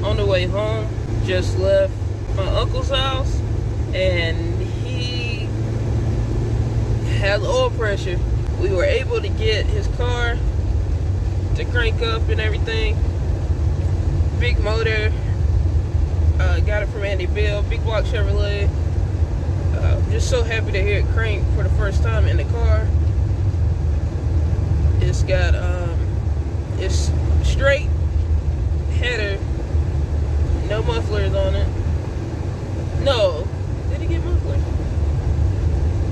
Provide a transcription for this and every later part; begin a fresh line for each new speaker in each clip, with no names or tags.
on the way home. Just left my uncle's house, and he has oil pressure. We were able to get his car to crank up and everything. Big motor. Got it from Andy Bill, Big Block Chevrolet. Just so happy to hear it crank for the first time in the car. It's got it's straight header, no mufflers on it. No, did he get mufflers?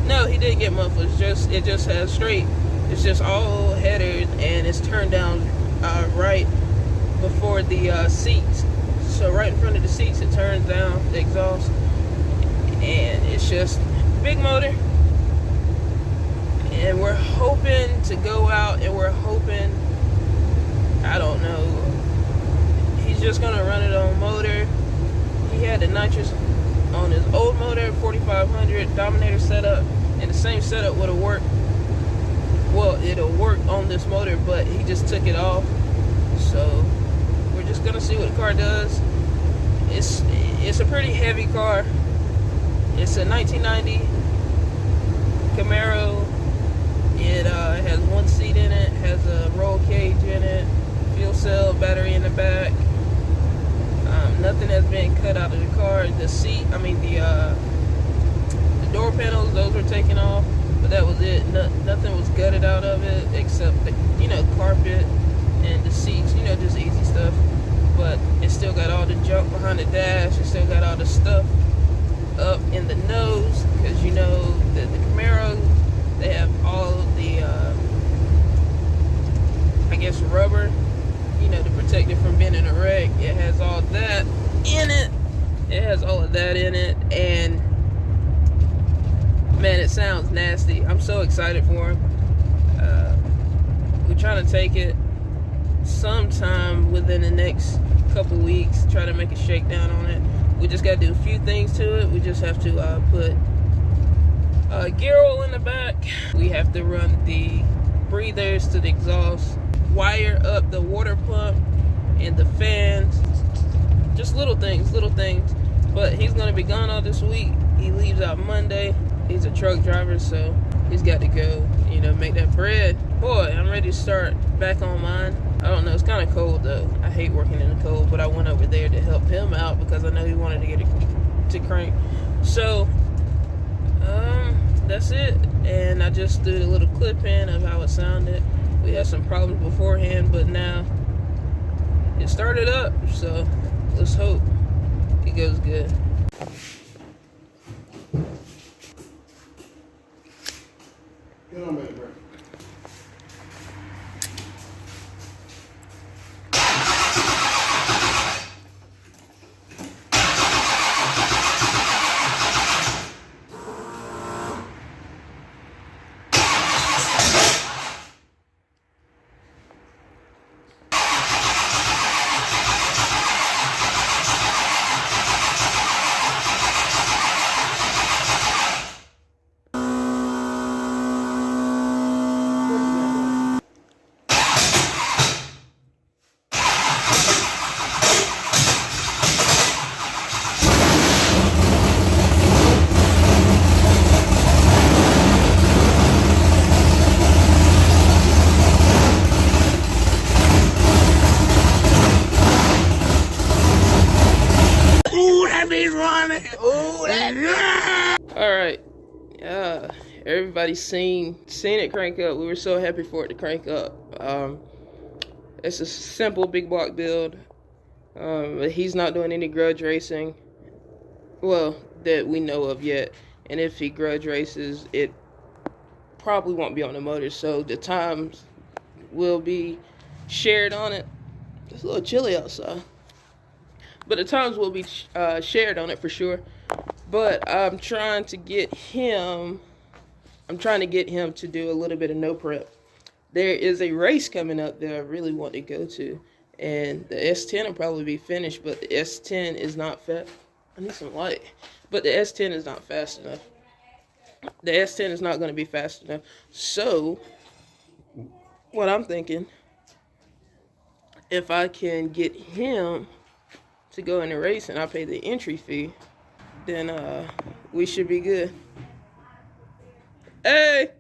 No, he didn't get mufflers. It just has straight. It's just all headers, and it's turned down right before the seats. So right in front of the seats, it turns down the exhaust, and it's just big motor. And we're hoping to go out, and we're hoping, I don't know, he's just gonna run it on motor. He had the nitrous on his old motor, 4500 Dominator setup, and the same setup would have worked. Well, it'll work on this motor, but he just took it off. So we're just gonna see what the car does. It's a pretty heavy car. It's a 1990 Camaro. It has one seat in it, has a roll cage in it, fuel cell, battery in the back. Nothing has been cut out of the car. The seat, the door panels, those were taken off, but that was it. Nothing was gutted out of it except the carpet and the seats, just easy stuff. But it still got all the junk behind the dash. It still got all the stuff up in the nose, because the Camaros, they have all of the rubber, to protect it from being in a wreck. It has all that in it. It has all of that in it, and man, it sounds nasty. I'm so excited for him. We're trying to take it sometime within the next couple weeks, try to make a shakedown on it. We just got to do a few things to it. We just have to put gear oil in the back. We have to run the breathers to the exhaust, wire up the water pump and the fans. Just little things. But he's going to be gone all this week. He leaves out Monday. He's a truck driver, so he's got to go, make that bread. Boy, I'm ready to start back on mine. I don't know, it's kind of cold though. I hate working in the cold, but I went over there to help him out because I know he wanted to get it to crank. So, that's it. And I just threw a little clip in of how it sounded. We had some problems beforehand, but now it started up. So, let's hope it goes good.
Get on, baby, bro.
Alright, everybody's seen it crank up. We were so happy for it to crank up. It's a simple big block build. He's not doing any grudge racing, well, that we know of yet. And if he grudge races, it probably won't be on the motor, so the times will be shared on it. It's a little chilly outside, but the times will be shared on it for sure. But I'm trying to get him to do a little bit of no prep. There is a race coming up that I really want to go to, and the S10 will probably be finished, but the S10 is not fast. I need some light. But the S10 is not fast enough. The S10 is not going to be fast enough. So, what I'm thinking, if I can get him to go in the race and I pay the entry fee, then we should be good. Hey!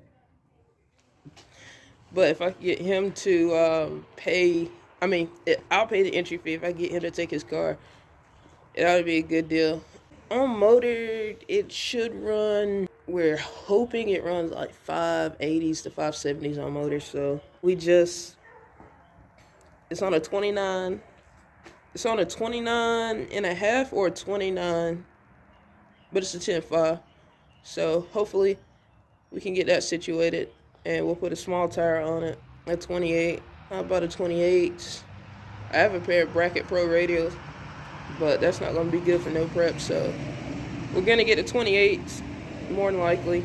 But if I get him to I'll pay the entry fee if I get him to take his car. It ought to be a good deal. On motor, it should run, we're hoping it runs like 580s to 570s on motor. So it's on a 29. It's on a 29 and a half or a 29, but it's a 10.5. So hopefully we can get that situated, and we'll put a small tire on it, a 28. How about a 28? I have a pair of Bracket Pro radios, but that's not going to be good for no prep, so we're going to get a 28 more than likely,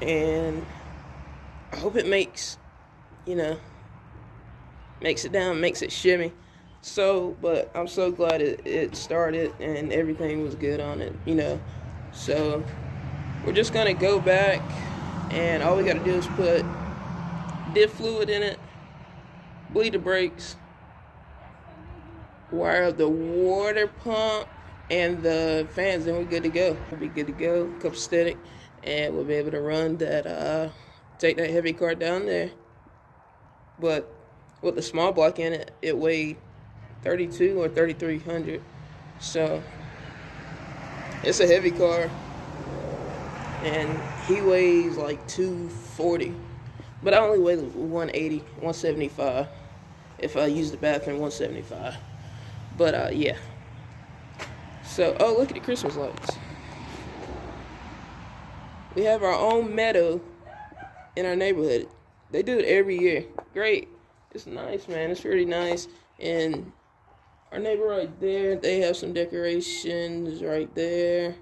and I hope it makes it down, makes it shimmy. So, but I'm so glad it started and everything was good on it, So we're just going to go back, and all we got to do is put diff fluid in it, bleed the brakes, wire up the water pump and the fans, then we're good to go. We'll be good to go, copacetic, and we'll be able to run that, take that heavy car down there. But with the small block in it, it weighed 32 or 3,300. So it's a heavy car, and he weighs like 240, but I only weigh 180, 175. If I use the bathroom, 175. But yeah. So, oh, look at the Christmas lights. We have our own meadow in our neighborhood. They do it every year. Great. It's nice, man. It's really nice. And our neighbor right there, they have some decorations right there.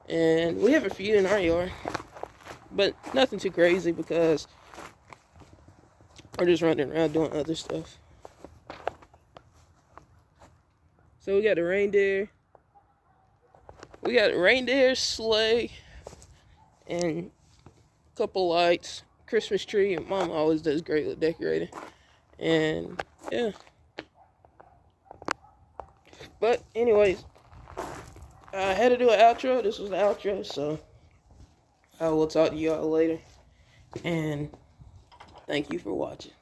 And we have a few in our yard. But nothing too crazy because we're just running around doing other stuff. So we got the reindeer. We got reindeer, sleigh, and a couple lights, Christmas tree. And Mom always does great with decorating. And yeah. But anyways, I had to do an outro. This was the outro, so I will talk to y'all later. And thank you for watching.